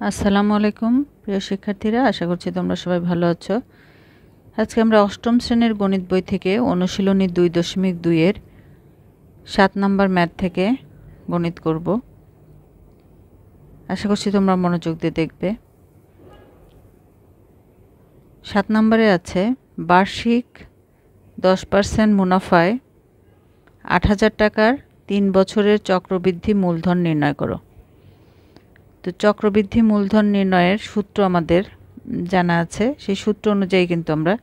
আসসালামু আলাইকুম প্রিয় শিক্ষার্থীরা, আশা করছি তোমরা সবাই ভালো আছো। আজকে আমরা অষ্টম শ্রেণীর গণিত বই থেকে অনুশীলনী 2.2 এর 7 নম্বর ম্যাথ থেকে গণিত করব। আশা করছি তোমরা মনোযোগ দিয়ে দেখবে। 7 নম্বরে আছে বার্ষিক 10% মুনাফায় 8,000 টাকার 3 বছরের চক্রবৃদ্ধি মূলধন নির্ণয় করো। তো চক্রবৃদ্ধি মূলধন নির্ণয়ের সূত্র আমাদের জানা আছে, সেই সূত্র অনুযায়ী কিন্তু আমরা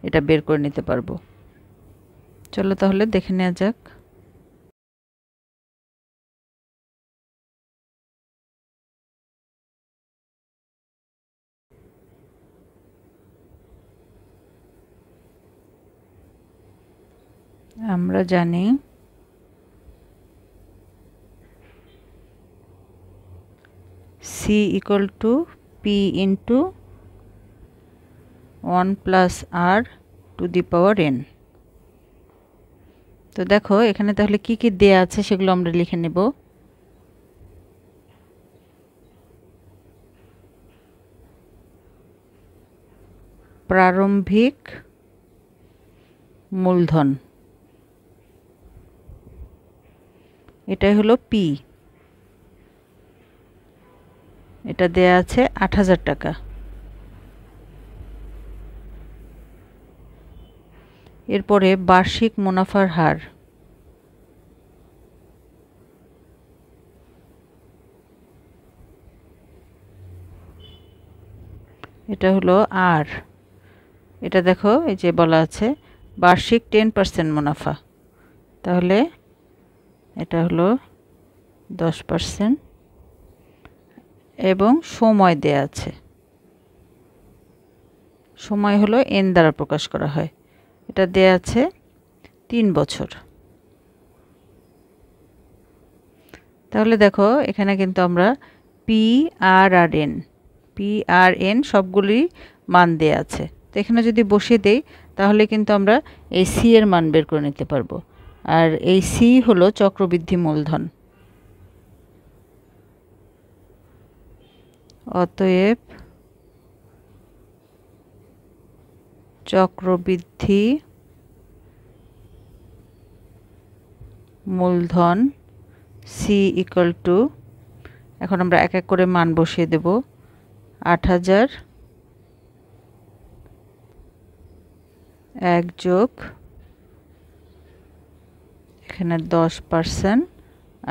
এটা বের করে নিতে পারবো। চলো তাহলে দেখে নেওয়া যাক। আমরা জানি C equal to P into 1 plus R to the power n। তো দেখো এখানে তাহলে কি কি দেয়া আছে সেগুলো আমরা লিখে নেব। প্রারম্ভিক মূলধন, এটাই হলো P, এটা দেয়া আছে 8,000 টাকা। এরপরে বার্ষিক মুনাফার হার, এটা হলো R। এটা দেখো এই যে বলা আছে বার্ষিক 10% মুনাফা, তাহলে এটা হলো 10% এবং সময় দেয়া আছে, সময় হলো n দ্বারা প্রকাশ করা হয়, এটা দেয়া আছে 3 বছর। তাহলে দেখো এখানে কিন্তু আমরা PRN সবগুলি মান দেয়া আছে। তো এখানে যদি বসিয়ে দেই তাহলে কিন্তু আমরা এই C এর মান বের করে নিতে পারবো, আর এই C হলো চক্রবৃদ্ধি মূলধন। অতএব চক্রবৃদ্ধি মূলধন C ইকুয়াল টু, এখন আমরা এক এক করে মান বসিয়ে দেব। 8,000 1 যোগ এখানে 10%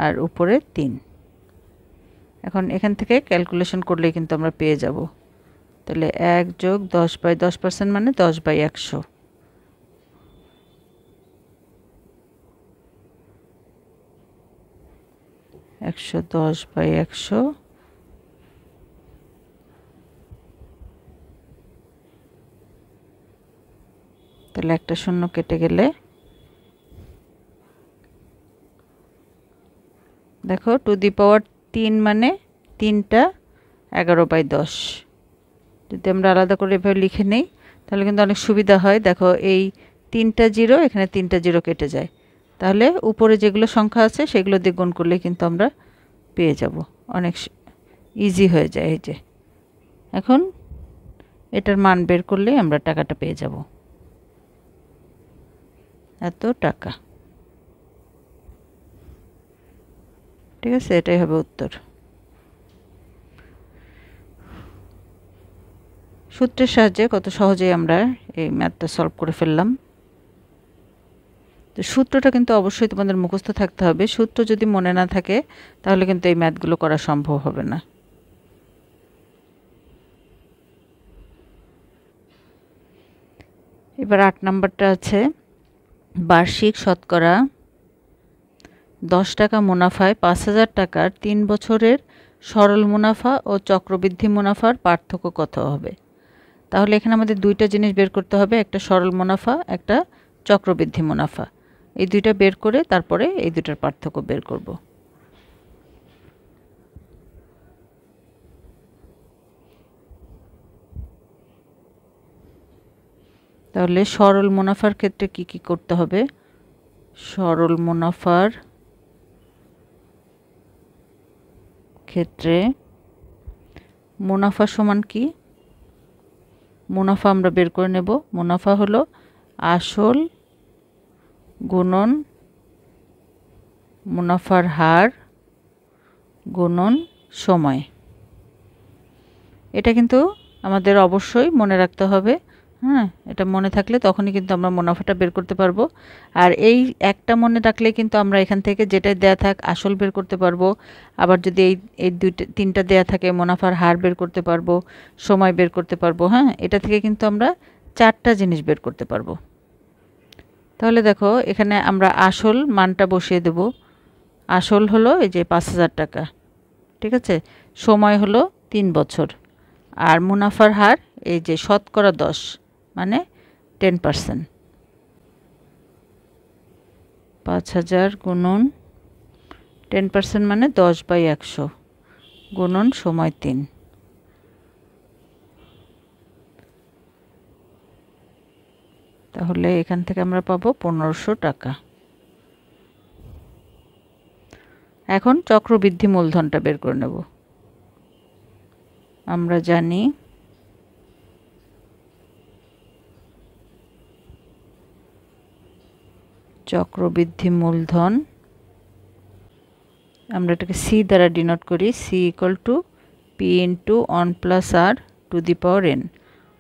আর উপরে 3। এখন এখান থেকে ক্যালকুলেশন করলে কিন্তু আমরা পেয়ে যাব। তাহলে 1 যোগ 10/10% মানে 10/100। একশো 10/100, তাহলে একটা শূন্য কেটে গেলে দেখো টু দি পাওয়ার 3 মানে 3টা 11/10। যদি আমরা আলাদা করে এভাবে লিখে নেই তাহলে কিন্তু অনেক সুবিধা হয়। দেখো এই 3টা জিরো, এখানে 3টা জিরো কেটে যায়, তাহলে উপরে যেগুলো সংখ্যা আছে সেগুলো দিয়ে গুণ করলে কিন্তু আমরা পেয়ে যাব, অনেক ইজি হয়ে যায়। এই যে এখন এটার মান বের করলেই আমরা টাকাটা পেয়ে যাব, এত টাকা। ঠিক আছে, এটাই হবে উত্তর। সূত্রের সাহায্যে কত সহজেই আমরা এই ম্যাথটা সলভ করে ফেললাম। তো সূত্রটা কিন্তু অবশ্যই তোমাদের মুখস্থ থাকতে হবে। সূত্র যদি মনে না থাকে তাহলে কিন্তু এই ম্যাথগুলো করা সম্ভব হবে না। এবার 8 নম্বরটা আছে বার্ষিক শতকরা 10 টাকা মুনাফায় 5,000 টাকার 3 বছরের সরল মুনাফা ও চক্রবৃদ্ধি মুনাফার পার্থক্য কত হবে। তাহলে এখানে আমাদের দুইটা জিনিস বের করতে হবে, একটা সরল মুনাফা, একটা চক্রবৃদ্ধি মুনাফা। এই দুইটা বের করে তারপরে এই দুটার পার্থক্য বের করব। তাহলে সরল মুনাফার ক্ষেত্রে কি কি করতে হবে। সরল মুনাফার ক্ষেত্রে মুনাফা সমান কি? মুনাফা আমরা বের করে নেব। মুনাফা হলো আসল গুণন মুনাফার হার গুণন সময়। এটা কিন্তু আমাদের অবশ্যই মনে রাখতে হবে। হ্যাঁ, এটা মনে থাকলে তখনই কিন্তু আমরা মুনাফাটা বের করতে পারবো। আর এই একটা মনে রাখলে কিন্তু আমরা এখান থেকে যেটা দেয়া থাক আসল বের করতে পারবো। আবার যদি এই দুইটা তিনটা দেয়া থাকে মুনাফার হার বের করতে পারবো, সময় বের করতে পারবো। হ্যাঁ, এটা থেকে কিন্তু আমরা চারটা জিনিস বের করতে পারবো। তাহলে দেখো এখানে আমরা আসল মানটা বসিয়ে দেব। আসল হলো এই যে 5,000 টাকা, ঠিক আছে। সময় হলো 3 বছর। আর মুনাফার হার এই যে 10% মানে 10%। 5,000 গুণন 10% মানে 10/100 গুণন সময় 3। তাহলে এখান থেকে আমরা পাবো 1500 টাকা। এখন চক্রবৃদ্ধি মূলধনটা বের করে নেব। আমরা জানি চক্রবৃদ্ধি মূলধন, আমরা এটাকে সি দ্বারা ডিনোট করি। C equal to p into 1+r⁴n।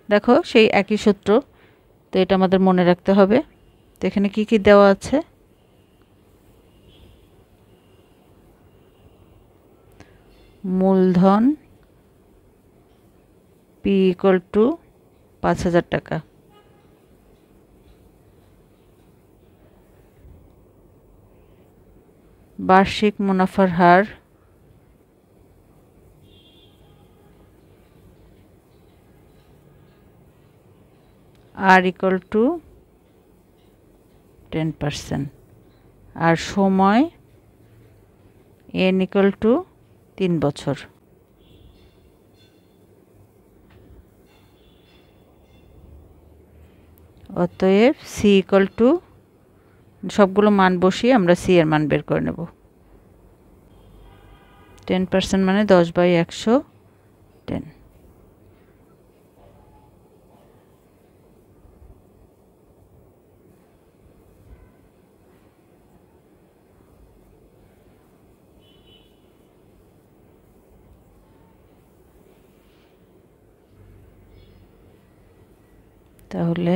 দেখো সেই একই সূত্র, তো এটা আমাদের মনে রাখতে হবে। তো এখানে কি কি দেওয়া আছে? মূলধন পি ইকুয়াল টু 5,000 টাকা, বার্ষিক মুনাফার হার r ইকুয়াল টু 10%, আর সময় n ইকুয়াল টু 3 বছর। অতএব সি ইকুয়াল টু, সবগুলো মান বসিয়ে আমরা সি এর মান বের করে নেব। 10% মানে 10/100 10। তাহলে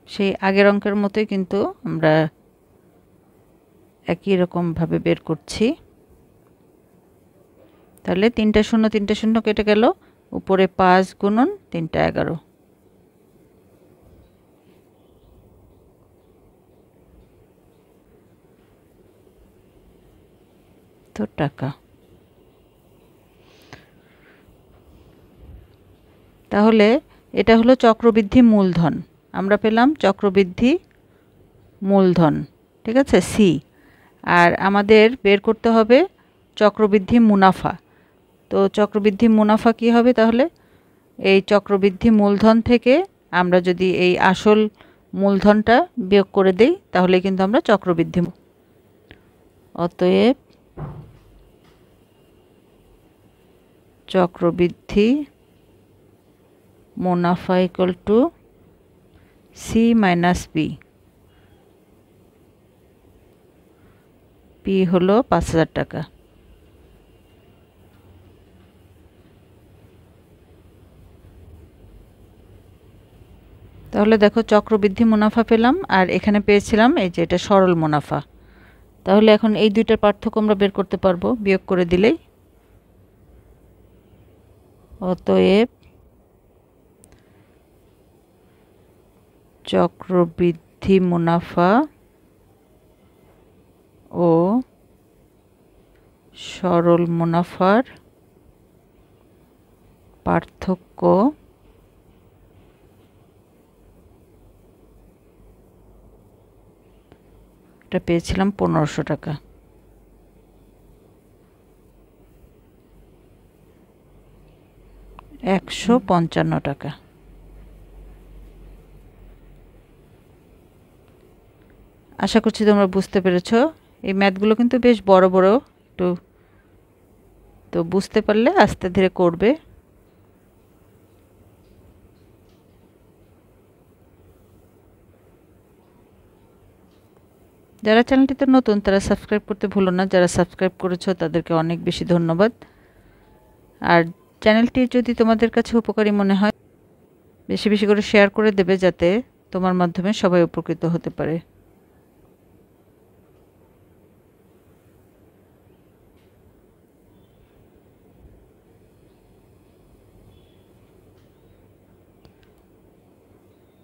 সেই আগের অঙ্কের মতোই কিন্তু আমরা একই রকম ভাবে বের করছি। তাহলে 3টা 0 3টা 0 কেটে গেল, উপরে 5 গুণন 3টা 11 তো টাকা। তাহলে এটা হলো চক্রবৃদ্ধি মূলধন, আমরা পেলাম চক্রবৃদ্ধি মূলধন, ঠিক আছে, সি। আর আমাদের বের করতে হবে চক্রবৃদ্ধি মুনাফা। তো চক্রবৃদ্ধি মুনাফা কি হবে? তাহলে এই চক্রবৃদ্ধি মূলধন থেকে আমরা যদি এই আসল মূলধনটা বিয়োগ করে দেই তাহলে কিন্তু আমরা চক্রবৃদ্ধি। অতএব চক্রবৃদ্ধি মুনাফা equal to c minus p. P হলো 5,000 টাকা। তাহলে দেখো চক্রবৃদ্ধি মুনাফা পেলাম, আর এখানে পেয়েছিলাম এই যে এটা সরল মুনাফা। তাহলে এখন এই দুইটার পার্থক্য আমরা বের করতে পারবো বিয়োগ করে দিলেই। অতএব চক্রবৃদ্ধি মুনাফা ও সরল মুনাফার পার্থক্য এটা পেয়েছিলাম 1500 টাকা। টাকা। আশা করছি তোমরা বুঝতে পেরেছো। এই ম্যাথগুলো কিন্তু বেশ বড় বড়, একটু তো বুঝতে পারলে আস্তে ধীরে করবে। যারা চ্যানেলটিতে নতুন তারা সাবস্ক্রাইব করতে ভুলো না, যারা সাবস্ক্রাইব করেছো তাদেরকে অনেক বেশি ধন্যবাদ। আর চ্যানেলটি যদি তোমাদের কাছে উপকারী মনে হয় বেশি বেশি করে শেয়ার করে দেবে, যাতে তোমার মাধ্যমে সবাই উপকৃত হতে পারে।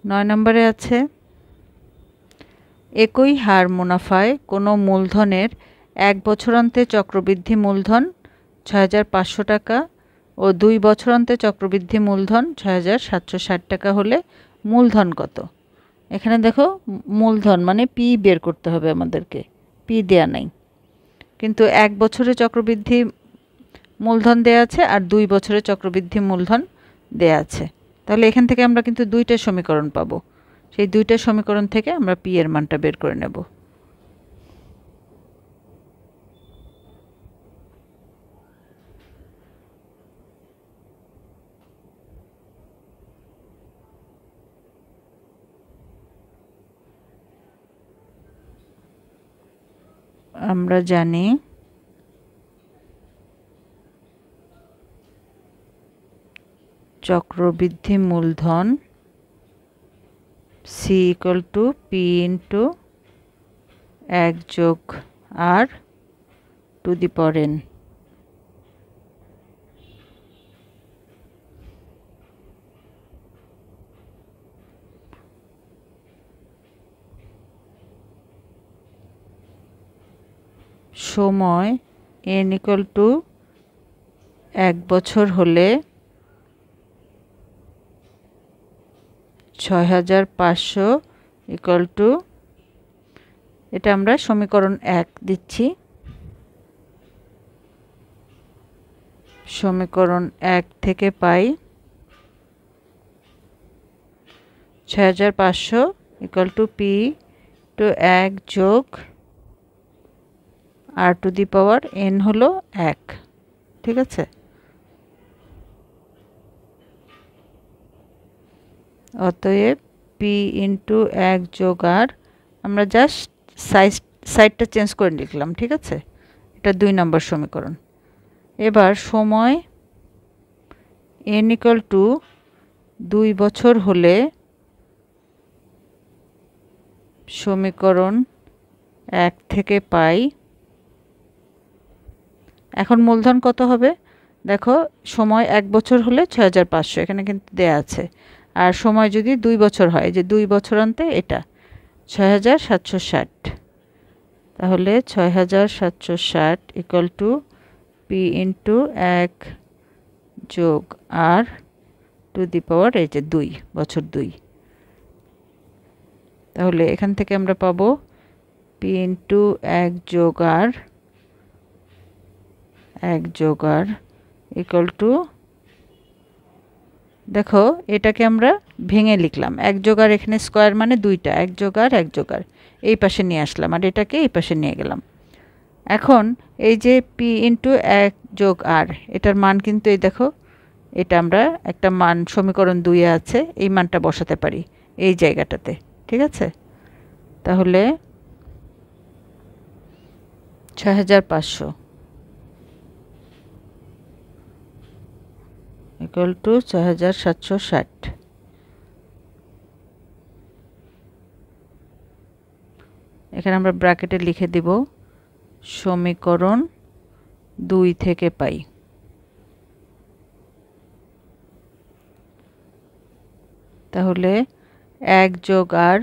নয় নম্বরে আছে একই হার মুনাফায় কোনো মূলধনের 1 বছরান্তে চক্রবৃদ্ধি মূলধন ৬৫০০ টাকা ও 2 বছরান্তে চক্রবৃদ্ধি মূলধন ৬৭৬০ টাকা হলে মূলধন কত? এখানে দেখো মূলধন মানে পি বের করতে হবে আমাদেরকে, পি দেয়া নাই, কিন্তু 1 বছরে চক্রবৃদ্ধি মূলধন দেয়া আছে আর 2 বছরে চক্রবৃদ্ধি মূলধন দেয়া আছে। তাহলে এখান থেকে আমরা কিন্তু দুইটা সমীকরণ পাবো। সেই দুইটা সমীকরণ থেকে আমরা পি এর মানটা বের করে নেব। আমরা জানি চক্রবৃদ্ধি মূলধন c equal to p into 1 যোগ r to the power n. সময় এন ইকুয়াল টু 1 বছর হলে ৬৫০০ ইকুয়াল টু, এটা আমরা সমীকরণ 1 দিচ্ছি। সমীকরণ 1 থেকে পাই ৬৫০০ ইকুয়াল টু পি টু 1 যোগ r to the power N হলো 1। ঠিক আছে, অতএব পি ইন্টু 1 যোগ আর, আমরা জাস্ট সাইডটা চেঞ্জ করে লিখলাম। ঠিক আছে, এটা 2 নম্বর সমীকরণ। এবার সময় এন ইকুয়াল টু 2 বছর হলে সমীকরণ 1 থেকে পাই, এখন মূলধন কত হবে দেখো, সময় 1 বছর হলে ৬৫০০ এখানে কিন্তু দেয়া আছে, আর সময় যদি 2 বছর হয়, যে 2 বছরান্তে এটা ৬৭৬০, তাহলে ৬৭৬০ ইকুয়াল টু পি ইন্টু 1 যোগ আর টু দি পাওয়ার এই যে 2 বছর 2। তাহলে এখান থেকে আমরা পাবো পি ইন্টু 1 যোগ আর 1 যোগ আর ইকুয়াল টু, দেখো এটাকে আমরা ভেঙে লিখলাম, 1 যোগ আর এখানে স্কোয়ার মানে 2টা, 1 যোগ আর 1 যোগ আর এই পাশে নিয়ে আসলাম আর এটাকে এই পাশে নিয়ে গেলাম। এখন এই যে পি ইন্টু 1 যোগ আর, এটার মান কিন্তু এই দেখো, এটা আমরা একটা মান সমীকরণ 2 এ আছে, এই মানটা বসাতে পারি এই জায়গাটাতে। ঠিক আছে, তাহলে ৬৫০০ ইকুয়াল টু ৬৭৬০। এখানে আমরা ব্র্যাকেটে লিখে দিব সমীকরণ 2 থেকে পাই। তাহলে 1 যোগ আর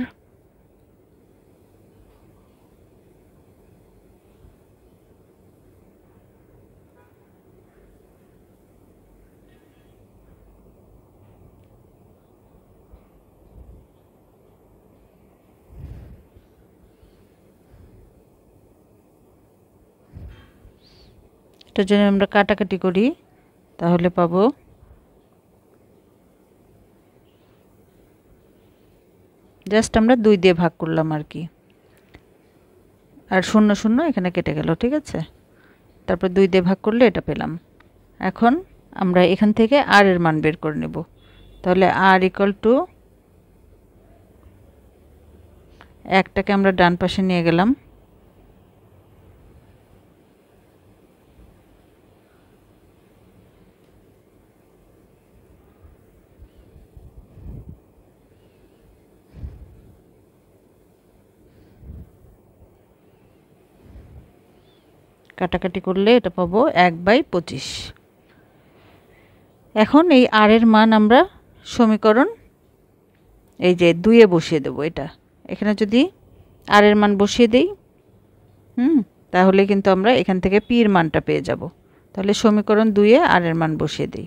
এটার জন্য আমরা কাটাকাটি করি, তাহলে পাবো জাস্ট আমরা 2 দিয়ে ভাগ করলাম আর কি, আর 0 0 এখানে কেটে গেল, ঠিক আছে। তারপর 2 দিয়ে ভাগ করলে এটা পেলাম। এখন আমরা এখান থেকে r এর মান বের করে নেব। তাহলে r = 1টাকে আমরা ডান পাশে নিয়ে গেলাম, কাটাকাটি করলে এটা পাবো 1/25। এখন এই r এর মান আমরা সমীকরণ এই যে 2 এ বসিয়ে দেব। এটা এখানে যদি r এর মান বসিয়ে দেই, তাহলে কিন্তু আমরা এখান থেকে p এর মানটা পেয়ে যাব। তাহলে সমীকরণ 2 এ r এর মান বসিয়ে দেই।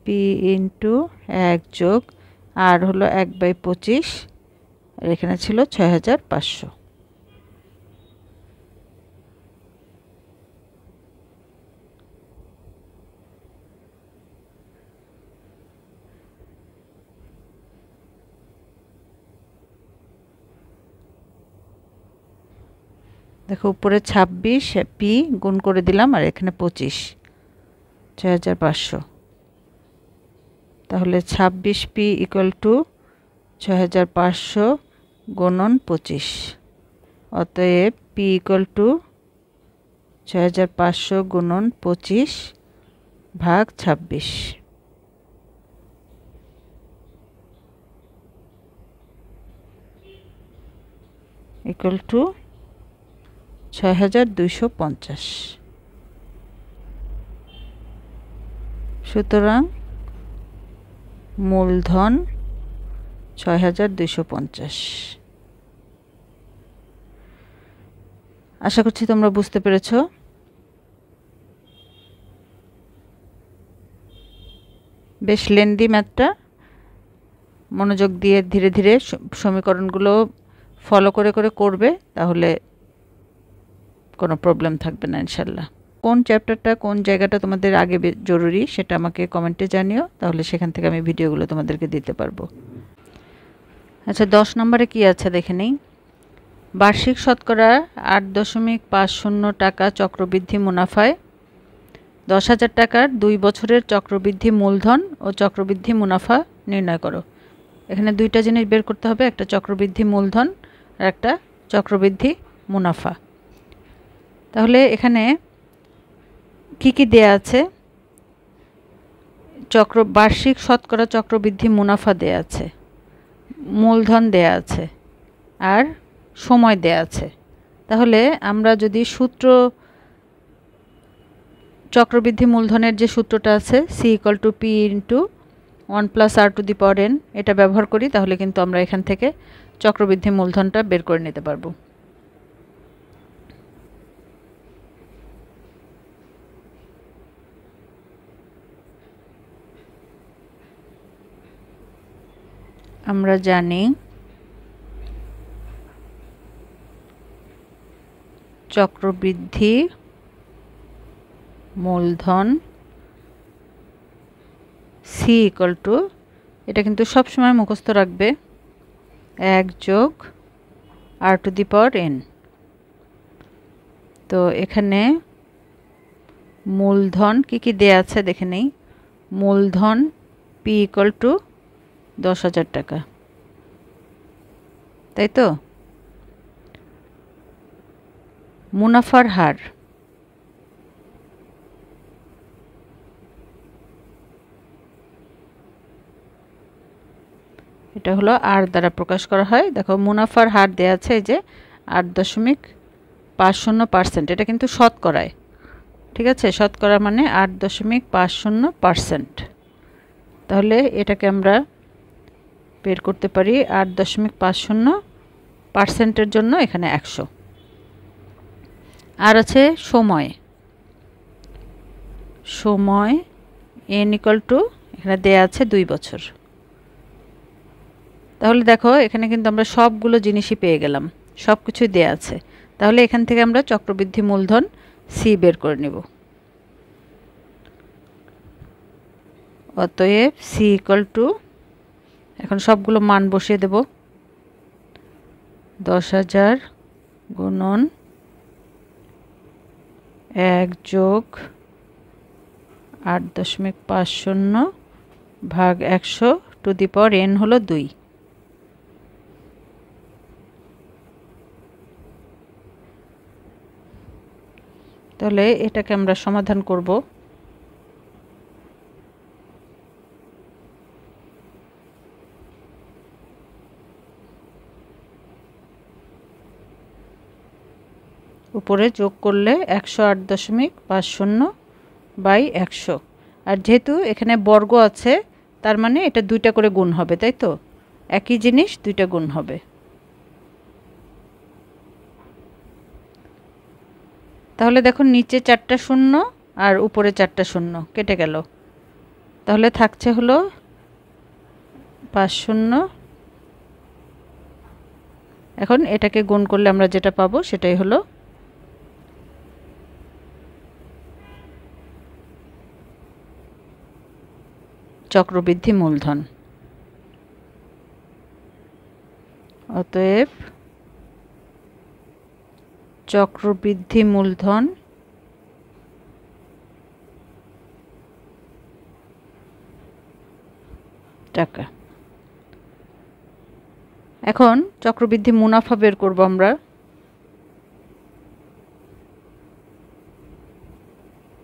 p * 1 যোগ r হলো 1/25, আর এখানে ছিল 6500। দেখো উপরে 26 p গুণ করে দিলাম, আর এখানে 25, 6500। তাহলে 26p = 6500 গুণন 25। অতএব p = 6500 গুণন 25 ভাগ 26 = 6250। সুতরাং মূলধন 6250। আশা করছি তোমরা বুঝতে পেরেছো। বেশ লেন্দি ম্যাথটা, মনোযোগ দিয়ে ধীরে ধীরে সমীকরণগুলো ফলো করে করে করবে, তাহলে কোনো প্রবলেম থাকবে না ইনশাল্লাহ। কোন চ্যাপ্টারটা কোন জায়গাটা তোমাদের আগে জরুরি সেটা আমাকে কমেন্টে জানিও, তাহলে সেখান থেকে আমি ভিডিওগুলো তোমাদেরকে দিতে পারবো। আচ্ছা 10 নম্বরে কি আছে দেখে নেই। বার্ষিক শতকরা 8.50 টাকা চক্রবৃদ্ধি মুনাফায় 10,000 টাকার 2 বছরের চক্রবৃদ্ধি মূলধন ও চক্রবৃদ্ধি মুনাফা নির্ণয় করো। এখানে দুইটা জিনিস বের করতে হবে, একটা চক্রবৃদ্ধি মূলধন আর একটা চক্রবৃদ্ধি মুনাফা। তাহলে এখানে কি কি দেয়া আছে? বার্ষিক শতকরা চক্রবৃদ্ধি মুনাফা দেয়া আছে, মূলধন দেয়া আছে, আর সময় দেয়া আছে। তাহলে আমরা যদি সূত্র চক্রবৃদ্ধি মূলধনের যে সূত্রটা আছে c = p * 1 + r⁴n, এটা ব্যবহার করি, তাহলে কিন্তু আমরা এখান থেকে চক্রবৃদ্ধি মূলধনটা বের করে নিতে পারবো। আমরা জানি চক্রবৃদ্ধি মূলধন c = এটা কিন্তু সব সময় মুখস্থ রাখবে 1 যোগ r⁴n। তো এখানে মূলধন কি কি দেয়া আছে দেখে নেই। মূলধন p = 10,000 টাকা, তাই তো। মুনাফার হার এটা হলো r দ্বারা প্রকাশ করা হয়। দেখো মুনাফার হার দেয়া আছে এই যে 8.50%। এটা কিন্তু শতকরায়, ঠিক আছে। শতকরা মানে 8.50%। তাহলে এটাকে আমরা বের করতে পারি 8.50%-এর জন্য এখানে 100। আর আছে সময়। সময় n = এখানে দেয়া আছে 2 বছর। তাহলে দেখো এখানে কিন্তু আমরা সবগুলো জিনিসই পেয়ে গেলাম, সব কিছুই দেয়া আছে। তাহলে এখান থেকে আমরা চক্রবৃদ্ধি মূলধন c বের করে নেব। অতএব সি ইকুয়াল টু, এখন সবগুলো মান বসিয়ে দেব, 10,000 গুণন 1 যোগ 8.50 ভাগ 100 টু দি পাওয়ার n হলো 2। তাহলে এটাকে আমরা সমাধান করব। উপরে যোগ করলে 108.50 বাই 100, আর যেহেতু এখানে বর্গ আছে তার মানে এটা 2টা করে গুণ হবে, তাই তো? একই জিনিস 2টা গুণ হবে। তাহলে দেখো নিচে 4টা শূন্য আর উপরে 4টা শূন্য কেটে গেল, তাহলে থাকছে হলো 50। এখন এটাকে গুণ করলে আমরা যেটা পাবো সেটাই হলো চক্রবৃদ্ধি মূলধন। অতএব চক্রবৃদ্ধি মূলধন টাকা। এখন চক্রবৃদ্ধি মুনাফা বের করব আমরা।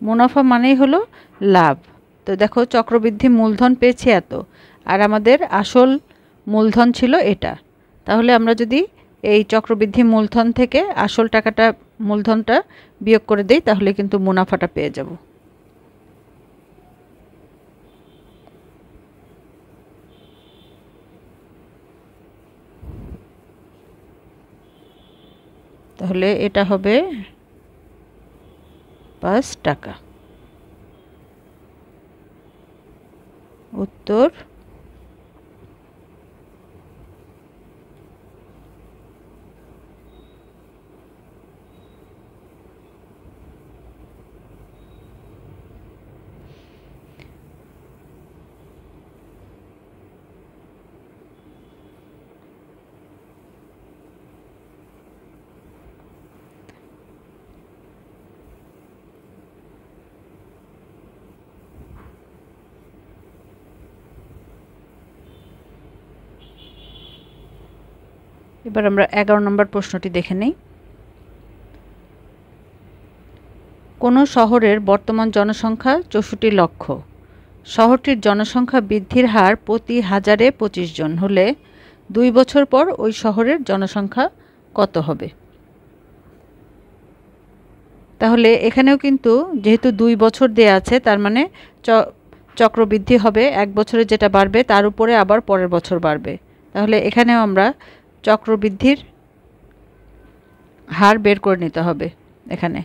মুনাফা মানেই হলো লাভ। তো দেখো চক্রবৃদ্ধি মূলধন পেয়েছি এত, আর আমাদের আসল মূলধন ছিল এটা। তাহলে আমরা যদি এই চক্রবৃদ্ধি মূলধন থেকে আসল টাকাটা মূলধনটা বিয়োগ করে দেই তাহলে কিন্তু মুনাফাটা পেয়ে যাব। তাহলে এটা হবে 5 টাকা। উত্তর এবার আমরা 11 নম্বর প্রশ্নটি দেখে নেই। কোন শহরের বর্তমান জনসংখ্যা 64 লক্ষ। শহরটির জনসংখ্যা বৃদ্ধির হার প্রতি হাজারে 25 জন হলে 2 বছর পর ওই শহরের জনসংখ্যা কত হবে? তাহলে এখানেও কিন্তু যেহেতু 2 বছর দেয়া আছে তার মানে চক্রবৃদ্ধি হবে, 1 বছরে যেটা বাড়বে তার উপরে আবার পরের বছর বাড়বে। তাহলে এখানেও আমরা চক্রবৃদ্ধির হার বের করে নিতে হবে এখানে,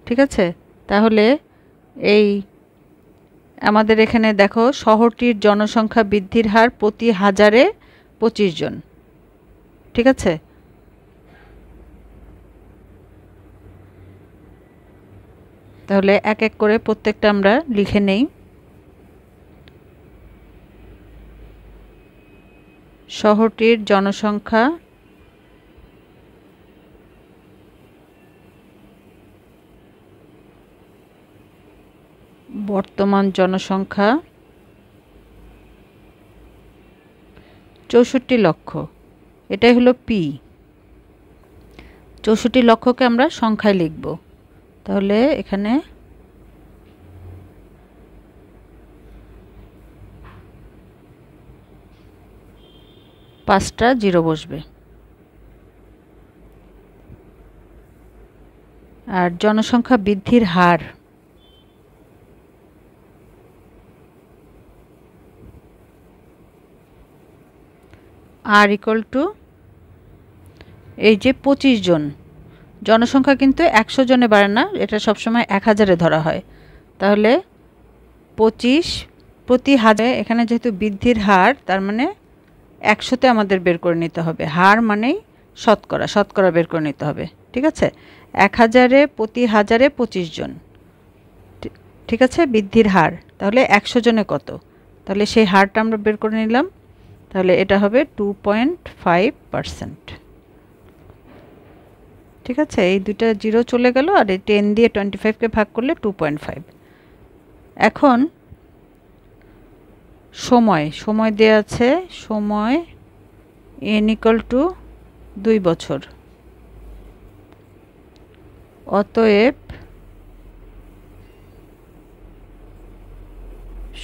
ঠিক আছে? তাহলে এই আমাদের এখানে দেখো শহরটির জনসংখ্যা বৃদ্ধির হার প্রতি হাজারে 25 জন, ঠিক আছে? তাহলে এক এক করে প্রত্যেকটা আমরা লিখে নেই। শহরটির জনসংখ্যা বর্তমান জনসংখ্যা 64 লক্ষ, এটাই হলো পি। 64 লক্ষকে আমরা সংখ্যায় লিখব। তাহলে এখানে পাঁচটা জিরো বসবে। আর জনসংখ্যা বৃদ্ধির হার আর ইকুয়াল টু এই যে 25 জন। জনসংখ্যা কিন্তু 100 জনে বাড়ে না, এটা সবসময় 1000-এ ধরা হয়। তাহলে 25 প্রতি হাজার, এখানে যেহেতু বৃদ্ধির হার তার মানে 100-তে আমাদের বের করে নিতে হবে। হার মানেই শতকরা, শতকরা বের করে নিতে হবে, ঠিক আছে? 1000-এ প্রতি হাজারে 25 জন, ঠিক আছে? বৃদ্ধির হার তাহলে 100 জনে কত? তাহলে সেই হারটা আমরা বের করে নিলাম। তাহলে এটা হবে 2.5%। ঠিক আছে, এই দুইটা জিরো চলে গেল, আর এই 10 দিয়ে 25কে ভাগ করলে 2.5। এখন সময় দেয়া আছে, সময় n = 2 বছর। অতএব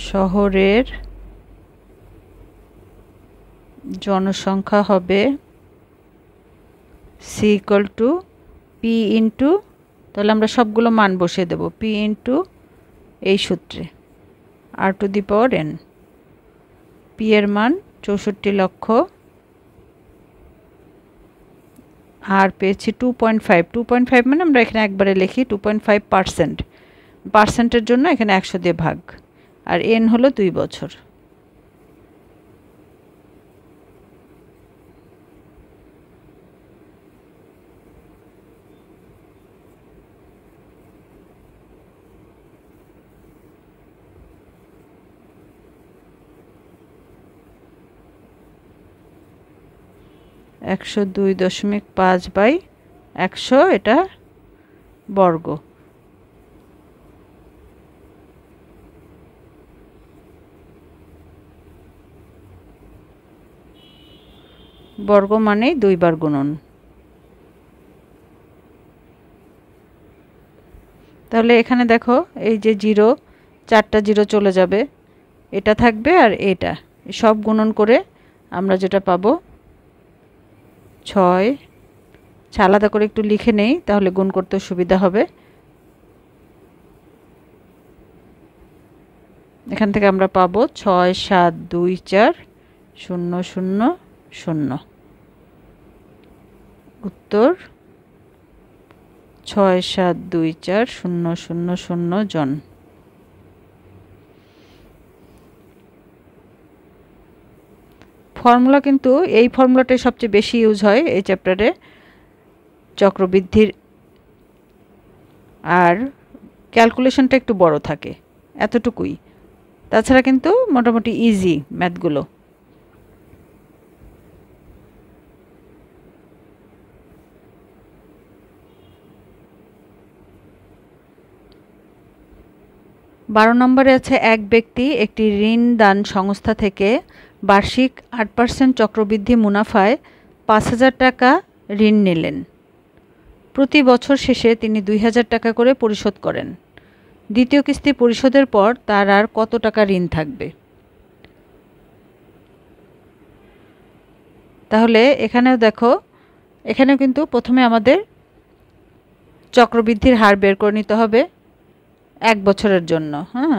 শহরের জনসংখ্যা হবে c = p * তাহলে আমরা সবগুলো মান বসিয়ে দেব, p * এই সূত্রে r⁴n। p এর মান 64 লক্ষ, আর পেয়েছি 2.5। 2.5 মানে আমরা এখানে একবারে লিখি 2.5%। পার্সেন্টের জন্য এখানে 100 দিয়ে ভাগ, আর n হলো 2 বছর। একশো 2.5/100 এটা বর্গ। বর্গ মানেই 2 বার গুণন। তাহলে এখানে দেখো এই যে 0, 4টা 0 চলে যাবে, এটা থাকবে, আর এটা সব গুণন করে আমরা যেটা পাবো 6। আলাদা করে একটু লিখে নেই, তাহলে গুণ করতে সুবিধা হবে। এখান থেকে আমরা পাবো 6 7 2 4 0 0 0। উত্তর 6 7 2 4 0 0 0 জন। ফর্মুলা কিন্তু এই ফর্মুলাটাই সবচেয়ে বেশি ইউজ হয় এই চ্যাপ্টারে চক্রবৃদ্ধির, আর ক্যালকুলেশনটা একটু বড় থাকে, এতটুকুই। তাছাড়া কিন্তু মোটামুটি ইজি ম্যাথগুলো। বারো নম্বরে আছে, এক ব্যক্তি একটি ঋণ দান সংস্থা থেকে বার্ষিক 8% চক্রবৃদ্ধি মুনাফায় 5,000 টাকা ঋণ নিলেন। প্রতি বছর শেষে তিনি 2,000 টাকা করে পরিশোধ করেন। দ্বিতীয় কিস্তি পরিশোধের পর তার আর কত টাকা ঋণ থাকবে? তাহলে এখানেও দেখো, এখানেও কিন্তু প্রথমে আমাদের চক্রবৃদ্ধির হার বের করে নিতে হবে 1 বছরের জন্য। হ্যাঁ,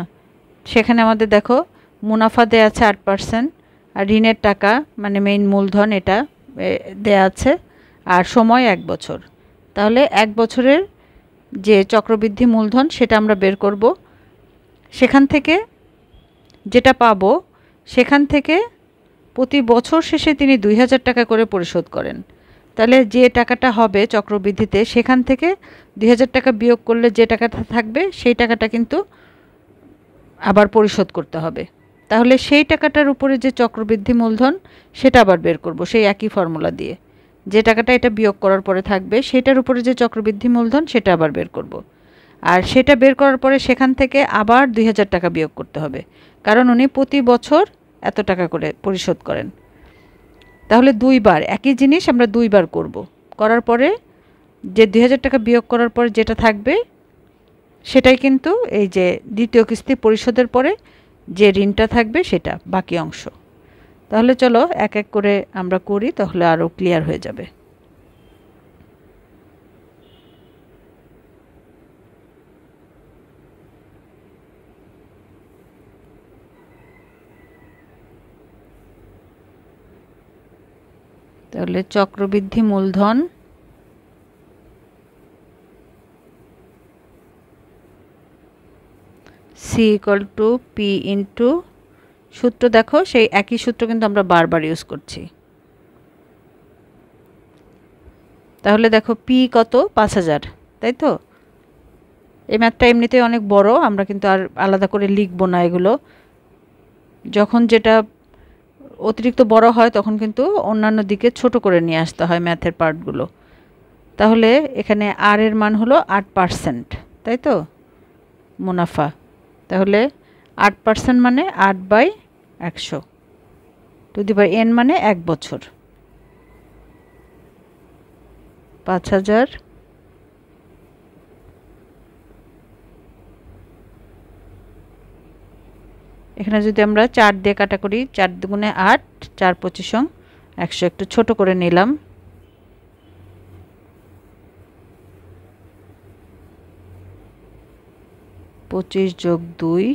সেখানে আমাদের দেখো মুনাফা দেয়া আছে 8%, আর ঋণের টাকা মানে মেইন মূলধন এটা দেয়া আছে, আর সময় 1 বছর। তাহলে 1 বছরের যে চক্রবৃদ্ধি মূলধন সেটা আমরা বের করব। সেখান থেকে যেটা পাবো, সেখান থেকে প্রতি বছর শেষে তিনি 2,000 টাকা করে পরিশোধ করেন। তাহলে যে টাকাটা হবে চক্রবৃদ্ধিতে, সেখান থেকে 2,000 টাকা বিয়োগ করলে যে টাকাটা থাকবে সেই টাকাটা কিন্তু আবার পরিশোধ করতে হবে। তাহলে সেই টাকাটার উপরে যে চক্রবৃদ্ধি মূলধন সেটা আবার বের করব সেই একই ফর্মুলা দিয়ে। যে টাকাটা এটা বিয়োগ করার পরে থাকবে সেটার উপরে যে চক্রবৃদ্ধি মূলধন সেটা আবার বের করব। আর সেটা বের করার পরে সেখান থেকে আবার 2,000 টাকা বিয়োগ করতে হবে, কারণ উনি প্রতি বছর এত টাকা করে পরিশোধ করেন। তাহলে 2 বার একই জিনিস আমরা 2 বার করব। করার পরে যে 2,000 টাকা বিয়োগ করার পর যেটা থাকবে সেটাই কিন্তু এই যে দ্বিতীয় কিস্তি পরিশোধের পরে যে ঋণটা থাকবে সেটা বাকি অংশ। তাহলে চলো এক এক করে আমরা করি, তাহলে আরও ক্লিয়ার হয়ে যাবে। তাহলে চক্রবৃদ্ধি মূলধন C = P * সূত্র দেখো সেই একই সূত্র কিন্তু আমরা বারবার ইউজ করছি। তাহলে দেখো P কত? 5,000, তাই তো? এই ম্যাথটা এমনিতেই অনেক বড়, আমরা কিন্তু আর আলাদা করে লিখব না এগুলো। যখন যেটা অতিরিক্ত বড় হয় তখন কিন্তু অন্যান্য দিকে ছোট করে নিয়ে আসতে হয় ম্যাথের পার্টগুলো। তাহলে এখানে আর এর মান হলো 8%, তাই তো মুনাফা। তাহলে 8% মানে 8/100, টু দি পাওয়ার n মানে 1 বছর। 5000 এখানে যদি আমরা 4 দিয়ে কাটা করি, 4 দুগুণে 8, 4 25 100, একটু ছোট করে নিলাম। পঁচিশ যোগ 2,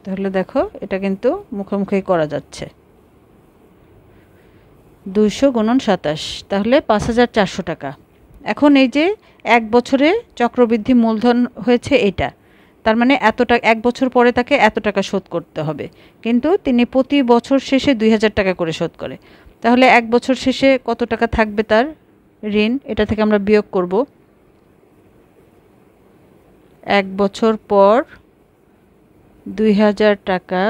তাহলে দেখো এটা কিন্তু মুখোমুখি করা যাচ্ছে। 200 গুণন 27, তাহলে 5400 টাকা। এখন এই যে 1 বছরে চক্রবৃদ্ধি মূলধন হয়েছে এটা, তার মানে এত টাকা 1 বছর পরে তাকে এত টাকা শোধ করতে হবে, কিন্তু তিনি প্রতি বছর শেষে 2000 টাকা করে শোধ করে। তাহলে 1 বছর শেষে কত টাকা থাকবে তার ঋণ, এটা থেকে আমরা বিয়োগ করব। 1 বছর পর 2000 টাকা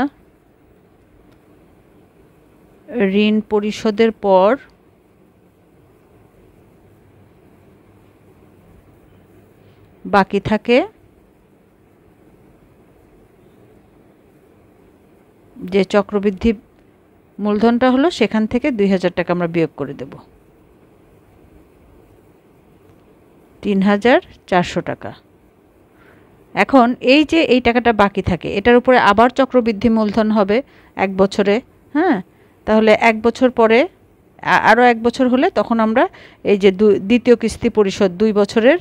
ঋণ পরিশোধের পর বাকি থাকে যে চক্রবৃদ্ধি মূলধনটা হলো সেখান থেকে 2000 টাকা আমরা বিয়োগ করে দেব, 3400 টাকা। এখন এই যে এই টাকাটা বাকি থাকে এটার উপরে আবার চক্রবৃদ্ধি মূলধন হবে 1 বছরে, হ্যাঁ। তাহলে 1 বছর পরে আরও 1 বছর হলে তখন আমরা এই যে দ্বিতীয় কিস্তি পরিশোধ 2 বছরের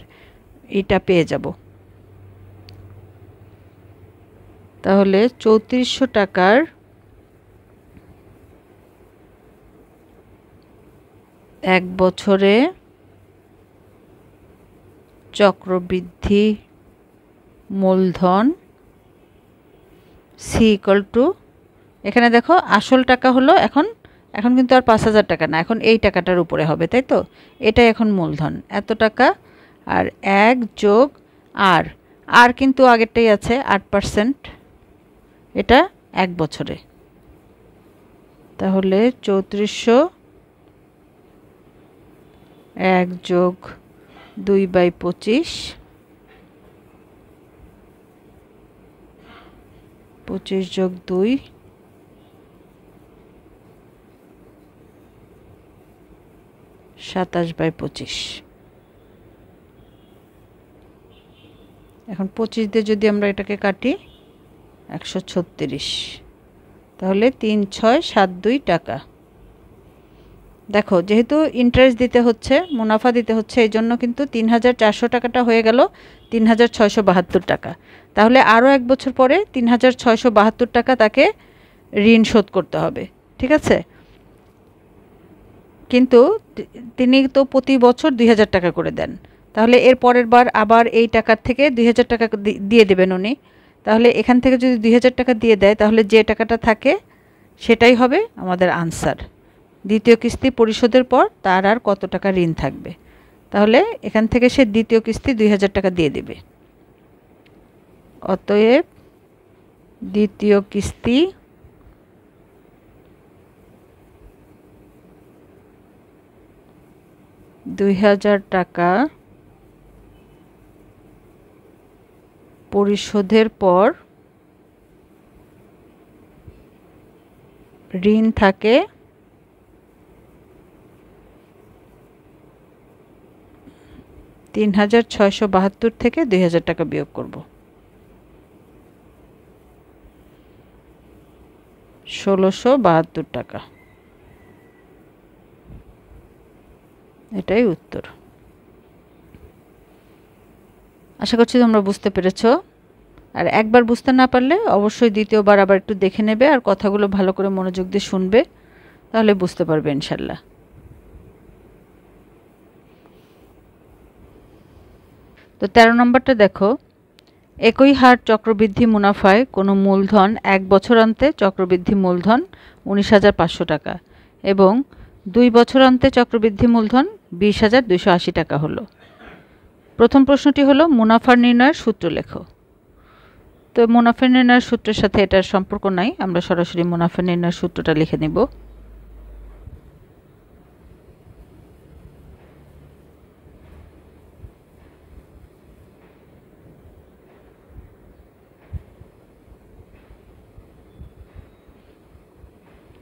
এটা পেয়ে যাব। তাহলে 3400 টাকার 1 বছরে চক্রবৃদ্ধি মূলধন সি ইকুয়াল টু, এখানে দেখো আসল টাকা হলো এখন কিন্তু আর 5000 টাকা না, এখন এই টাকাটার উপরে হবে, তাই তো। এটাই এখন মূলধন এত টাকা, আর 1 যোগ আর কিন্তু আগেরটাই আছে 8%, এটা 1 বছরে। তাহলে 3400 1 যোগ 2/25, 25 যোগ 2, 27/25। এখন 25 দিয়ে যদি আমরা এটাকে কাটি 136, তাহলে 3672 টাকা। দেখো যেহেতু ইন্টারেস্ট দিতে হচ্ছে, মুনাফা দিতে হচ্ছে, এই জন্য কিন্তু 3400 টাকাটা হয়ে গেল 3672 টাকা। তাহলে আরও 1 বছর পরে 3672 টাকা তাকে ঋণ শোধ করতে হবে, ঠিক আছে। কিন্তু তিনি তো প্রতি বছর 2000 টাকা করে দেন, তাহলে এর পরের বার আবার এই টাকার থেকে 2000 টাকা দিয়ে দেবেন উনি। তাহলে এখান থেকে যদি 2000 টাকা দিয়ে দেয় তাহলে যে টাকাটা থাকে সেটাই হবে আমাদের আনসার। দ্বিতীয় কিস্তি পরিশোধের পর তার আর কত টাকা ঋণ থাকবে, তাহলে এখান থেকে সে দ্বিতীয় কিস্তি 2000 টাকা দিয়ে দেবে। অতএব দ্বিতীয় কিস্তি 2000 টাকা পরিশোধের পর ঋণ থাকে 3672 থেকে 2000 টাকা বিয়োগ করব, 1672 টাকা। এটাই উত্তর। আশা করছি তোমরা বুঝতে পেরেছো। আর একবার বুঝতে না পারলে অবশ্যই দ্বিতীয়বার আবার একটু দেখে নেবে আর কথাগুলো ভালো করে মনোযোগ দিয়ে শুনবে, তাহলে বুঝতে পারবে ইনশাল্লাহ। তো 13 নম্বরটা দেখো, একই হার চক্রবৃদ্ধি মুনাফায় কোনো মূলধন 1 বছরান্তে চক্রবৃদ্ধি মূলধন 19,500 টাকা এবং 2 বছরান্তে চক্রবৃদ্ধি মূলধন 20,280 টাকা হলো। প্রথম প্রশ্নটি হলো মুনাফা নির্ণয়ের সূত্র লেখো। তো মুনাফা নির্ণয়ের সূত্রের সাথে এটার সম্পর্ক নাই, আমরা সরাসরি মুনাফা নির্ণয়ের সূত্রটা লিখে নেব।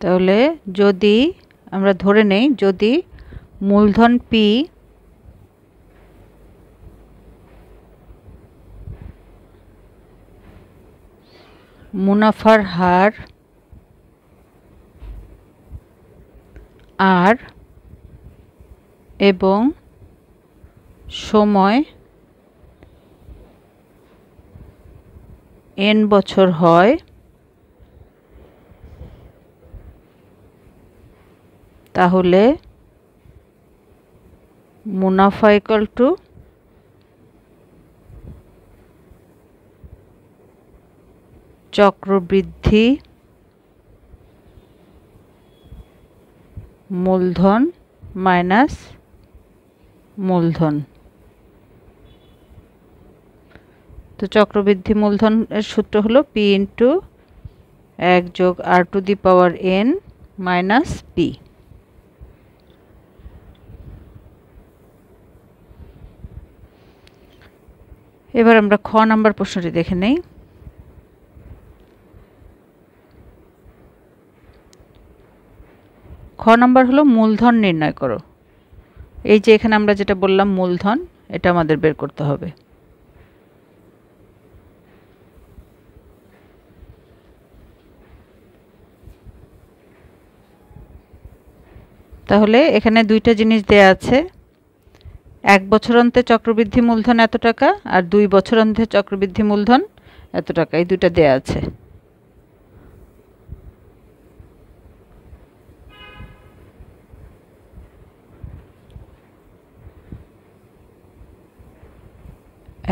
তাহলে যদি আমরা ধরে নেই যদি মূলধন পি মুনাফার হার আর এবং সময় n বছর হয়, তাহলে মুনাফা ইকুয়াল টু চক্রবৃদ্ধি মূলধন মাইনাস মূলধন। তো চক্রবৃদ্ধি মূলধনের সূত্র হলো P ইন্টু 1 যোগ r⁴n মাইনাস P। এবার আমরা খ নাম্বার প্রশ্নটি দেখে নেই। খ নাম্বার হলো মূলধন নির্ণয় করো। এই যে এখানে আমরা যেটা বললাম মূলধন, এটা আমাদের বের করতে হবে। তাহলে এখানে দুইটা জিনিস দেয়া আছে, 1 বছরান্তে চক্রবৃদ্ধি মূলধন এত টাকা আর 2 বছরান্তে চক্রবৃদ্ধি মূলধন এত টাকা, এই দুইটা দেয়া আছে।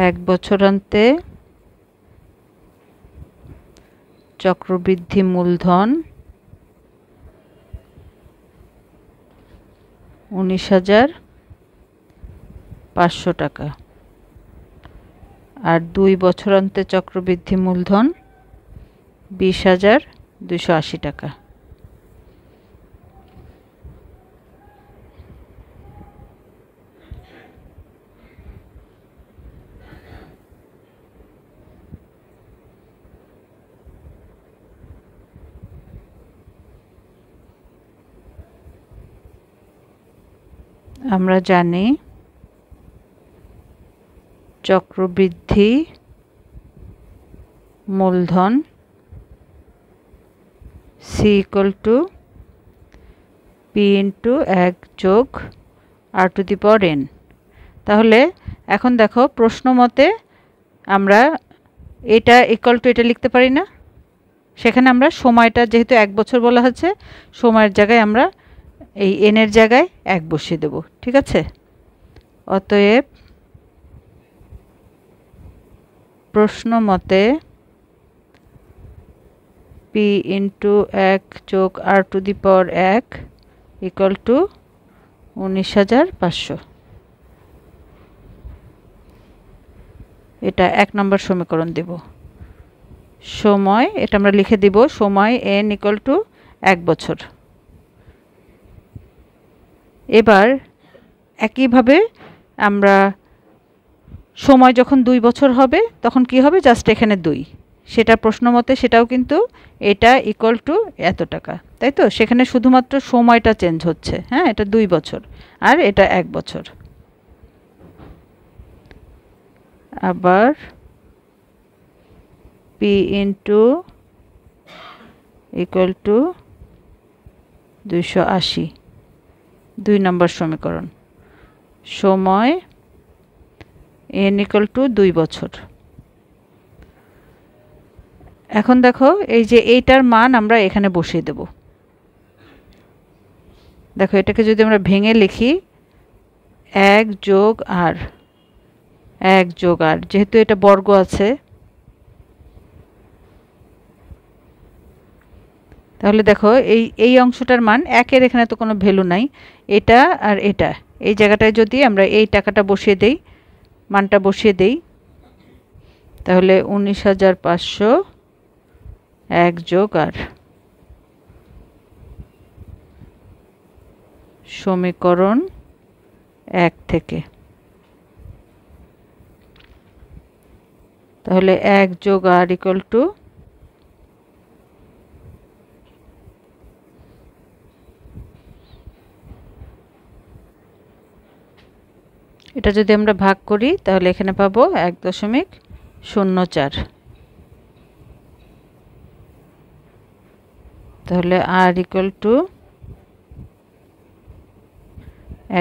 এক বছরান্তে চক্রবৃদ্ধি মূলধন 19,500 টাকা আর 2 বছরান্তে চক্রবৃদ্ধি মূলধন 20,280 টাকা। আমরা জানি চক্রবৃদ্ধি মূলধন C equal to P into 1 যোগ r⁴n। তাহলে এখন দেখো প্রশ্ন মতে আমরা এটা ইকুয়াল টু এটা লিখতে পারি না, সেখানে আমরা সময়টা যেহেতু 1 বছর বলা হচ্ছে, সময়ের জায়গায় আমরা এই n এর জায়গায় 1 বসিয়ে দেব, ঠিক আছে। অতএব প্রশ্ন মতে P ইন্টু 1 যোগ r⁴1 ইকুয়াল টু 19,500। এটা 1 নম্বর সমীকরণ দেব। সময় এটা আমরা লিখে দিব, সময় n ইকুয়াল টু 1 বছর। এবার একইভাবে আমরা সময় যখন 2 বছর হবে তখন কি হবে, জাস্ট এখানে 2, সেটা প্রশ্ন মতে সেটাও কিন্তু এটা ইকুয়াল টু এত টাকা, তাই তো। সেখানে শুধুমাত্র সময়টা চেঞ্জ হচ্ছে, হ্যাঁ, এটা 2 বছর আর এটা 1 বছর। আবার P ইন্টু ইকুয়াল টু 280, 2 নম্বর সমীকরণ। সময় n ইকুয়াল টু 2 বছর। এখন দেখো এই যে এইটার মান আমরা এখানে বসিয়ে দেব। দেখো এটাকে যদি আমরা ভেঙে লিখি 1 যোগ r, 1 যোগ r, যেহেতু এটা বর্গ আছে তাহলে দেখো এই অংশটার মান 1-এর এখানে তো কোনো ভ্যালু নাই, এটা আর এটা এই জায়গাটায় যদি আমরা এই টাকাটা বসিয়ে দেই, মানটা বসিয়ে দেই, তাহলে 19,500 1 যোগ আর সমীকরণ 1 থেকে, তাহলে 1 যোগ আর ইকুয়াল টু এটা যদি আমরা ভাগ করি তাহলে এখানে পাবো 1.04, তাহলে আর ইকুয়াল টু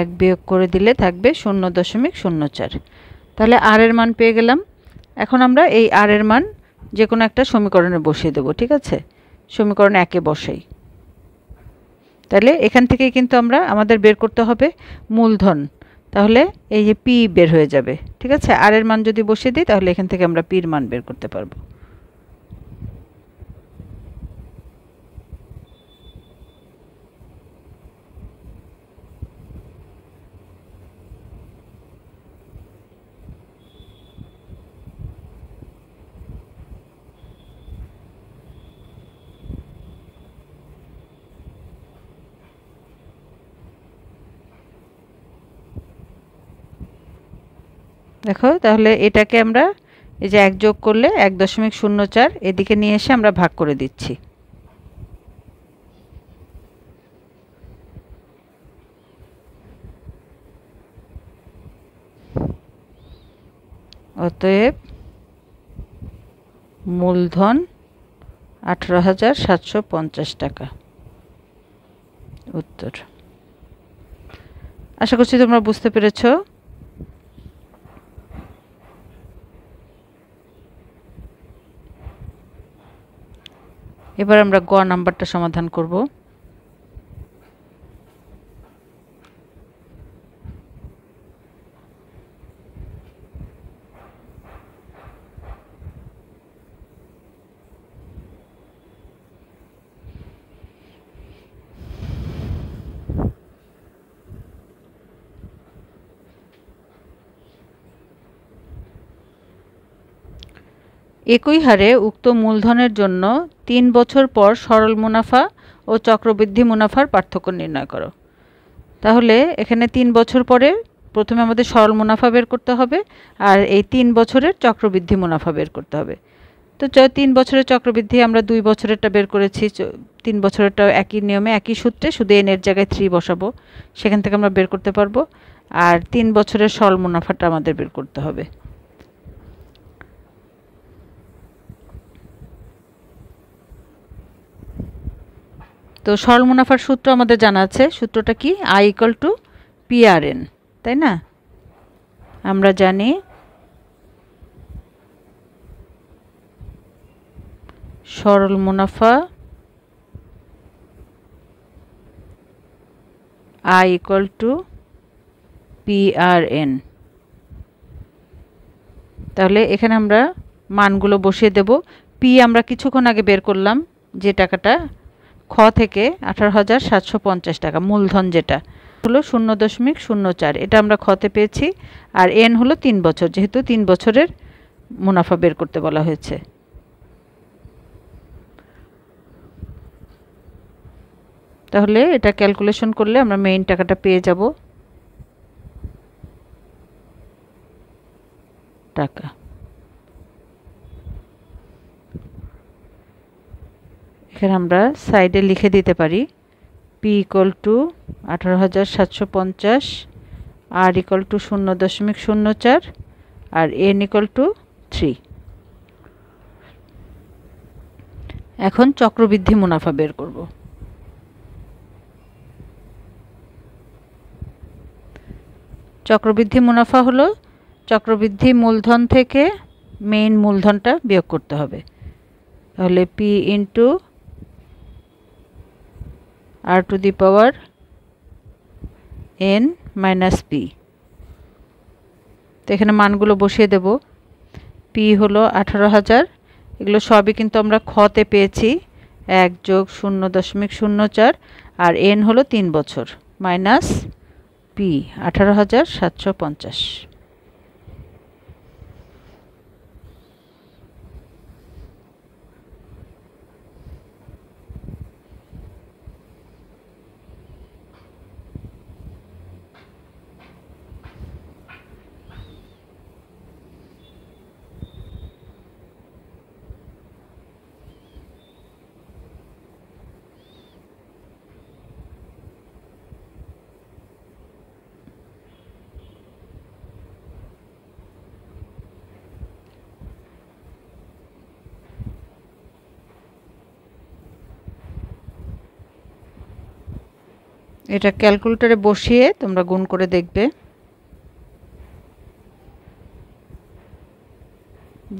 1 বিয়োগ করে দিলে থাকবে 0.04। তাহলে আর এর মান পেয়ে গেলাম। এখন আমরা এই আর এর মান যে কোনো একটা সমীকরণে বসিয়ে দেব, ঠিক আছে? সমীকরণ 1-এ বসাই। তাহলে এখান থেকেই কিন্তু আমাদের বের করতে হবে মূলধন, তাহলে এই যে পি বের হয়ে যাবে, ঠিক আছে? আর এর মান যদি বসিয়ে দিই তাহলে এখান থেকে আমরা পির মান বের করতে পারবো। দেখো তাহলে এটাকে আমরা এই যে 1 যোগ করলে 1.04 এদিকে নিয়ে এসে আমরা ভাগ করে দিচ্ছি। অতএব মূলধন 18,750 টাকা উত্তর। আশা করছি তোমরা বুঝতে পেরেছো। এবার আমরা গ নাম্বারটা সমাধান করব। একই হারে উক্ত মূলধনের জন্য 3 বছর পর সরল মুনাফা ও চক্রবৃদ্ধি মুনাফার পার্থক্য নির্ণয় করো। তাহলে এখানে 3 বছর পরে প্রথমে আমাদের সরল মুনাফা বের করতে হবে আর এই 3 বছরের চক্রবৃদ্ধি মুনাফা বের করতে হবে। তো 3 বছরের চক্রবৃদ্ধি আমরা 2 বছরেরটা বের করেছি, 3 বছরেরটাও একই নিয়মে একই সূত্রে, শুধু এন এর জায়গায় 3 বসাবো, সেখান থেকে আমরা বের করতে পারবো। আর 3 বছরের সরল মুনাফাটা আমাদের বের করতে হবে। তো সরল মুনাফার সূত্র আমাদের জানা আছে, সূত্রটা কি? আই ইকুয়াল টু পিআরএন, তাই না? আমরা জানি সরল মুনাফা আই ইকুয়াল টু পিআরএন। তাহলে এখানে আমরা মানগুলো বসিয়ে দেব। পি আমরা কিছুক্ষণ আগে বের করলাম, যে টাকাটা খ থেকে 18,750 টাকা মূলধন, যেটা হলো 0.04, এটা আমরা খতে পেয়েছি। আর এন হলো 3 বছর, যেহেতু 3 বছরের মুনাফা বের করতে বলা হয়েছে। তাহলে এটা ক্যালকুলেশন করলে আমরা মেইন টাকাটা পেয়ে যাব টাকা। এখানে আমরা সাইডে লিখে দিতে পারি P equal to 18,750, R equal to 0.04 আর এন ইকুয়াল টু 3। এখন চক্রবৃদ্ধি মুনাফা বের করব। চক্রবৃদ্ধি মুনাফা হলো চক্রবৃদ্ধি মূলধন থেকে মেইন মূলধনটা বিয়োগ করতে হবে। তাহলে p into r to the power n minus p. তো এখানে মানগুলো বসিয়ে দেব। পি হলো 18,000, এগুলো সবই কিন্তু আমরা খতে পেয়েছি, 1 যোগ 0.04 আর n হলো 3 বছর মাইনাস পি 18,750। এটা ক্যালকুলেটরে বসিয়ে তোমরা গুণ করে দেখবে।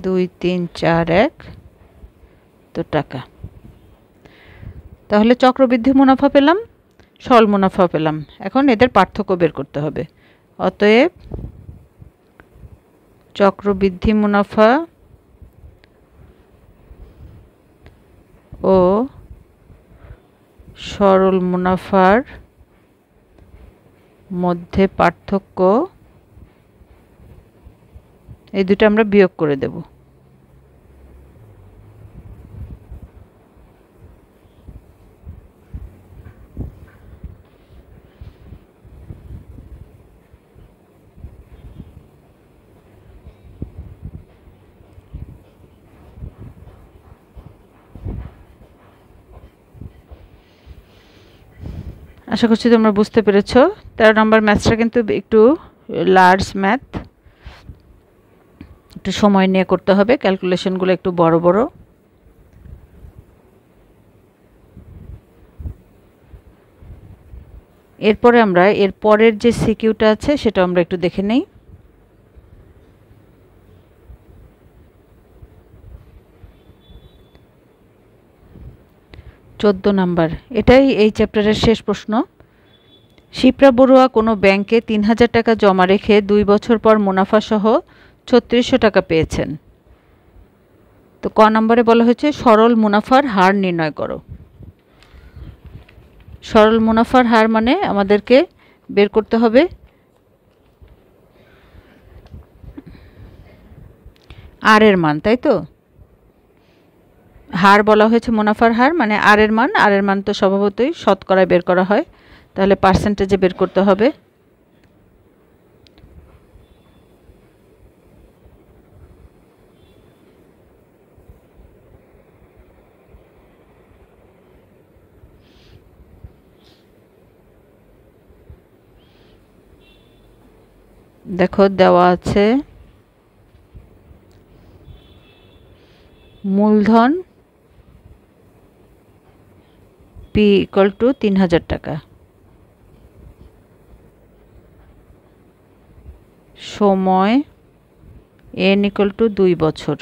2341 তো টাকা। তাহলে চক্রবৃদ্ধি মুনাফা পেলাম, সরল মুনাফা পেলাম। এখন এদের পার্থক্য বের করতে হবে। অতএব চক্রবৃদ্ধি মুনাফা ও সরল মুনাফার মধ্যে পার্থক্য, এই দুটো আমরা বিয়োগ করে দেব। আশা করছি তোমরা বুঝতে পেরেছো। 13 নম্বর ম্যাথসটা কিন্তু একটু লার্জ ম্যাথ, একটু সময় নিয়ে করতে হবে, ক্যালকুলেশনগুলো একটু বড় বড়। এরপরে আমরা এর পরের যে সিকিউটা আছে সেটা আমরা একটু দেখে নেই। চোদ্দ নাম্বার, এটাই এই চ্যাপ্টারের শেষ প্রশ্ন। শিপ্রা বড়ুয়া কোনো ব্যাংকে 3000 টাকা জমা রেখে 2 বছর পর মুনাফা সহ 3600 টাকা পেয়েছেন। তো ক নম্বরে বলা হয়েছে সরল মুনাফার হার নির্ণয় করো। সরল মুনাফার হার মানে আমাদেরকে বের করতে হবে আর এর মান, তাই তো? হার বলা হয়েছে মুনাফার হার মানে আর এর মান তো স্বভাবতই শতকরায় বের করা হয়, তাহলে পার্সেন্টেজে বের করতে হবে। দেখো দেওয়া আছে মূলধন পি ইকুয়াল টু 3000 টাকা, সময় এন ইকুয়াল টু 2 বছর।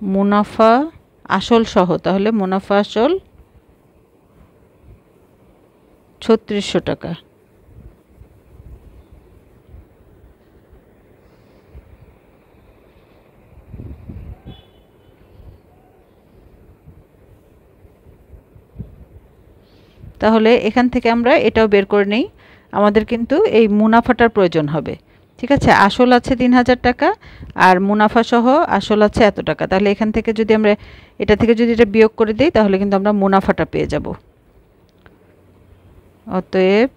মুনাফা আসল সহ, তাহলে মুনাফা আসল 3600 টাকা। তাহলে এখান থেকে আমরা এটাও বের করে নেই, আমাদের কিন্তু এই মুনাফাটার প্রয়োজন হবে। ঠিক আছে, আসল আছে 3000 টাকা আর মুনাফা সহ আসল আছে এত টাকা। তাহলে এখান থেকে যদি আমরা এটা থেকে যদি এটা বিয়োগ করে দিই তাহলে কিন্তু আমরা মুনাফাটা পেয়ে যাব। অতএব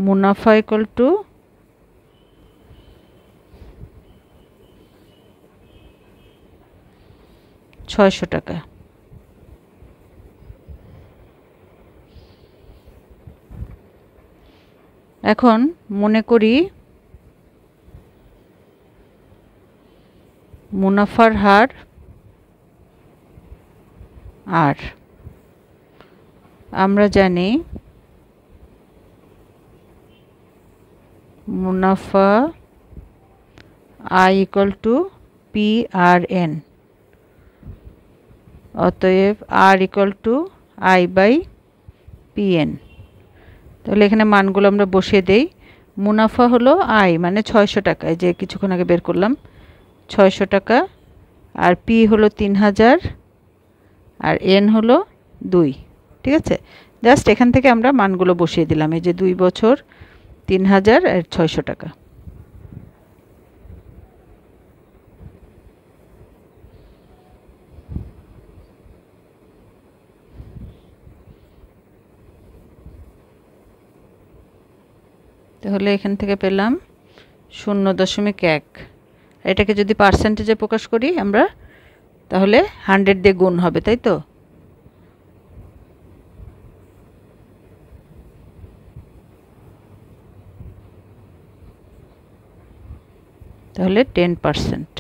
মুনাফা ইকুয়াল টু $600 টাকা। এখন মনে করি মুনাফার হার আর আমরা জানি মুনাফা I ইকুয়াল টু PRN। অতএব R equal to I by pn. তাহলে এখানে মানগুলো আমরা বসিয়ে দেই। মুনাফা হলো আয় মানে 600 টাকা, এই যে কিছুক্ষণ আগে বের করলাম 600 টাকা, আর পি হলো 3000, আর এন হলো 2। ঠিক আছে, জাস্ট এখান থেকে আমরা মানগুলো বসিয়ে দিলাম, এই যে 2 বছর 3000 আর 600 টাকা। তাহলে এখান থেকে পেলাম 0.1। এটাকে যদি পার্সেন্টেজে প্রকাশ করি আমরা, তাহলে 100 দিয়ে গুণ হবে, তাই তো? তাহলে 10%।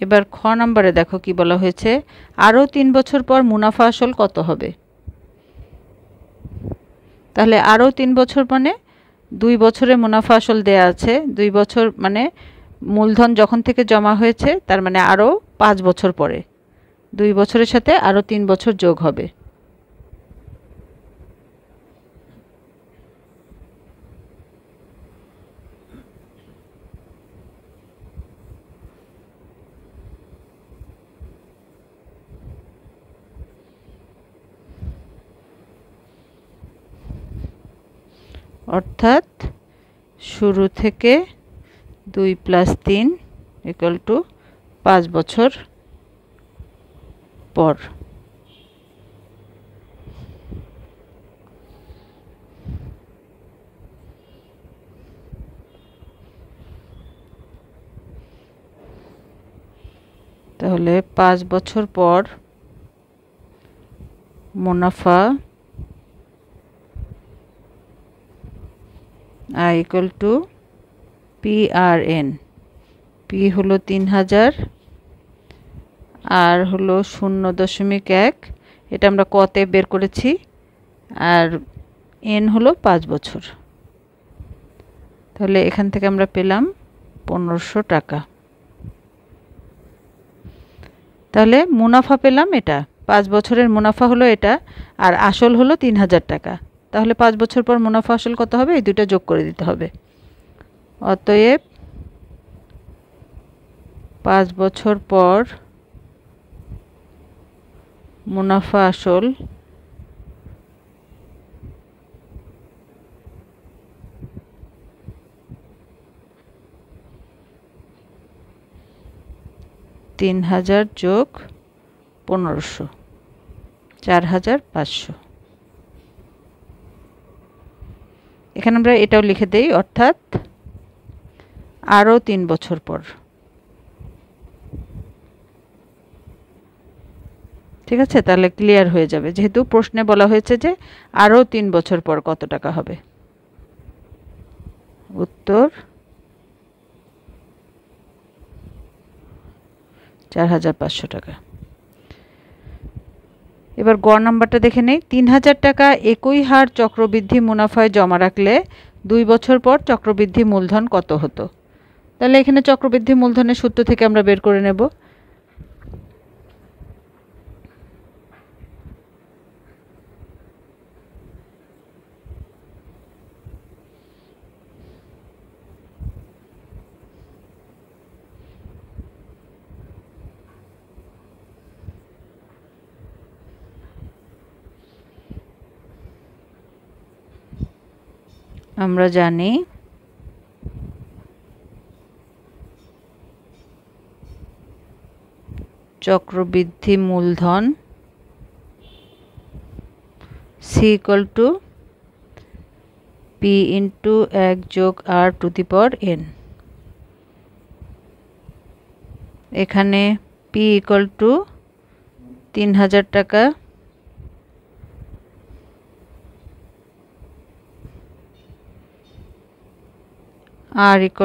এবার খ নম্বরে দেখো কি বলা হয়েছে, আরও 3 বছর পর মুনাফা আসল কত হবে? তাহলে আরও 3 বছর মানে 2 বছরে মুনাফা আসল দেয়া আছে, 2 বছর মানে মূলধন যখন থেকে জমা হয়েছে তার মানে আরও 5 বছর পরে 2 বছরের সাথে আরও 3 বছর যোগ হবে। অর্থাৎ শুরু থেকে 2 + 3 = 5 বছর পর। তাহলে 5 বছর পর মুনাফা I = PRN। পি হলো 3000, আর হলো 0.1, এটা আমরা কতে বের করেছি, আর এন হলো 5 বছর। তাহলে এখান থেকে আমরা পেলাম 1500 টাকা। তাহলে মুনাফা পেলাম এটা, 5 বছরের মুনাফা হলো এটা, আর আসল হলো 3000 টাকা। তাহলে 5 বছর পর মুনাফা আসল কত হবে, এই দুটো যোগ করে দিতে হবে। অতএব 5 বছর পর মুনাফা আসল (3000 + 1500) 4500। এখানে আমরা এটাও লিখে দেই, অর্থাৎ আরও 3 বছর পর। ঠিক আছে, তাহলে ক্লিয়ার হয়ে যাবে, যেহেতু প্রশ্নে বলা হয়েছে যে আরও 3 বছর পর কত টাকা হবে। উত্তর 4500 টাকা। এবার গ নাম্বারটা দেখে নেই। 3000 টাকা একই হার চক্রবৃদ্ধি মুনাফায় জমা রাখলে 2 বছর পর চক্রবৃদ্ধি মূলধন কত হতো? তাহলে এখানে চক্রবৃদ্ধি মূলধনের সূত্র থেকে আমরা বের করে নেব। আমরা জানি চক্রবৃদ্ধি মূলধন C = P × 1 + R⁴ এখানে P = 3000 টাকা, R =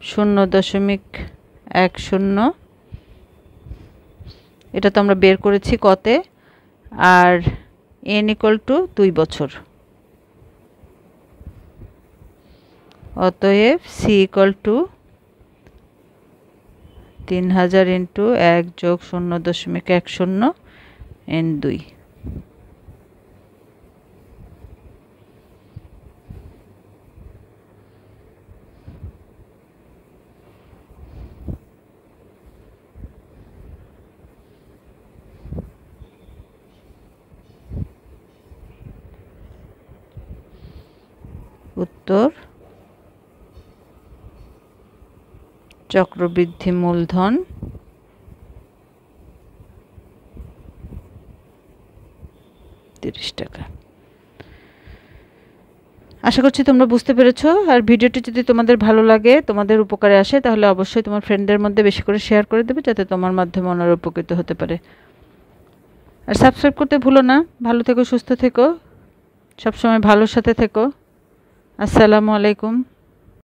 0.10, এটা তো আমরা বের করেছি কতে, আর n = 2 বছর। অতএব c = 3000 × 1 + 0.10 n2। উত্তর চক্রবৃদ্ধি মূলধন 30 টাকা। আশা করছি তোমরা বুঝতে পেরেছো। আর ভিডিওটি যদি তোমাদের ভালো লাগে, তোমাদের উপকারে আসে, তাহলে অবশ্যই তোমার ফ্রেন্ডদের মধ্যে বেশি করে শেয়ার করে দেবে, যাতে তোমার মাধ্যমে ওনারা উপকৃত হতে পারে। আর সাবস্ক্রাইব করতে ভুলো না। ভালো থেকো, সুস্থ থেকো, সবসময় ভালোর সাথে থেকো। আসসালামু আলাইকুম।